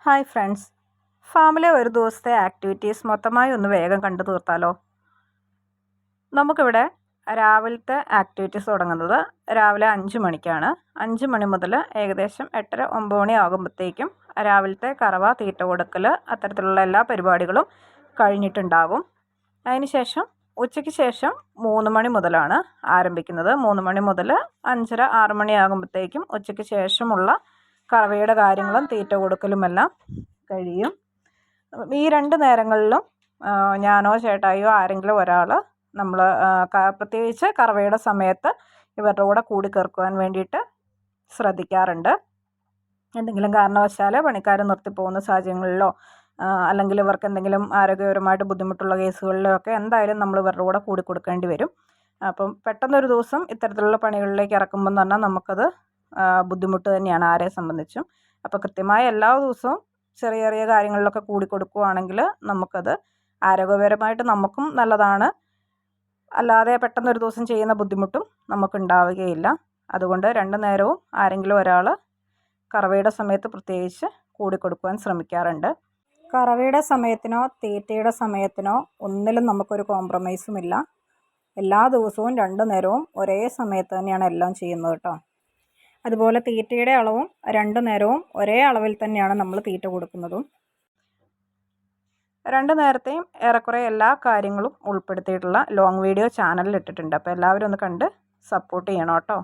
Hi friends, ഫാമിലെ ഒരു ദിവസത്തെ ആക്ടിവിറ്റീസ് മൊത്തമായി ഒന്ന് വേഗം കണ്ടു തീർത്താലോ? നമുക്കിവിടെ രാവിലത്തെ ആക്ടിവിറ്റീസ് തുടങ്ങുന്നത് രാവിലെ 5 മണിക്കാണ്. 5 മണി മുതൽ ഏകദേശം 8:30 9 മണി ആകുമ്പോഴത്തേക്കും രാവിലത്തെ കറവ, തീറ്റ കൊടുക്കൽ, അത്തരത്തിലുള്ള എല്ലാ പരിപാടികളും കഴിഞ്ഞിട്ടുണ്ടാകും. അതിനുശേഷം ഉച്ചയ്ക്ക് ശേഷം 3 മണി മുതലാണ് ആരംഭിക്കുന്നത്. 3 മണി മുതൽ 5:30 6 മണി ആകുമ്പോഴത്തേക്കും ഉച്ചയ്ക്ക് ശേഷമുള്ള കറവയുടെ കാര്യങ്ങളും തീറ്റ കൊടുക്കലുമെല്ലാം കഴിയും. ഈ 2 നേരങ്ങളിലും ഞാനോ ചേട്ടായിയോ ആരെങ്കിലും ഒരാൾ നമ്മൾ പ്രത്യേകിച്ച് കറവയുടെ സമയത്ത് ഇവരുടെ കൂടെ കൂടി ചേർക്കുവാൻ വേണ്ടിയിട്ട് ശ്രദ്ധിക്കാറുണ്ട്. എന്തെങ്കിലും കാരണവശാൽ പണിക്കാർ നിർത്തിപ്പോകുന്ന സാഹചര്യങ്ങളിലോ അല്ലെങ്കിൽ ഇവർക്ക് എന്തെങ്കിലും ആരോഗ്യപരമായിട്ട് ബുദ്ധിമുട്ടുള്ള കേസുകളിലോ ഒക്കെ എന്തായാലും നമ്മൾ ഇവരുടെ കൂടെ കൂടി കൊടുക്കേണ്ടി വരും. അപ്പം പെട്ടെന്നൊരു ദിവസം ഇത്തരത്തിലുള്ള പണികളിലേക്ക് ഇറക്കുമ്പോൾ എന്ന് പറഞ്ഞാൽ നമുക്കത് ബുദ്ധിമുട്ട് തന്നെയാണ് ആരെ സംബന്ധിച്ചും. അപ്പോൾ കൃത്യമായ എല്ലാ ദിവസവും ചെറിയ ചെറിയ കാര്യങ്ങളിലൊക്കെ കൂടി കൊടുക്കുകയാണെങ്കിൽ നമുക്കത് ആരോഗ്യപരമായിട്ട് നമുക്കും നല്ലതാണ്. അല്ലാതെ പെട്ടെന്നൊരു ദിവസം ചെയ്യുന്ന ബുദ്ധിമുട്ടും നമുക്കുണ്ടാവുകയില്ല. അതുകൊണ്ട് 2 നേരവും ആരെങ്കിലും ഒരാൾ കറവയുടെ സമയത്ത് പ്രത്യേകിച്ച് കൂടി കൊടുക്കുവാൻ ശ്രമിക്കാറുണ്ട്. കറവയുടെ സമയത്തിനോ തീറ്റയുടെ സമയത്തിനോ ഒന്നിലും നമുക്കൊരു കോംപ്രമൈസുമില്ല. എല്ലാ ദിവസവും 2 നേരവും ഒരേ സമയത്ത് തന്നെയാണ് എല്ലാം ചെയ്യുന്നത് കേട്ടോ. അതുപോലെ തീറ്റയുടെ അളവും 2 നേരവും ഒരേ അളവിൽ തന്നെയാണ് നമ്മൾ തീറ്റ കൊടുക്കുന്നതും. 2 നേരത്തെയും ഏറെക്കുറെ എല്ലാ കാര്യങ്ങളും ഉൾപ്പെടുത്തിയിട്ടുള്ള ലോങ് വീഡിയോ ചാനലിൽ ഇട്ടിട്ടുണ്ട്. അപ്പോൾ എല്ലാവരും ഒന്ന് കണ്ട് സപ്പോർട്ട് ചെയ്യണം കേട്ടോ.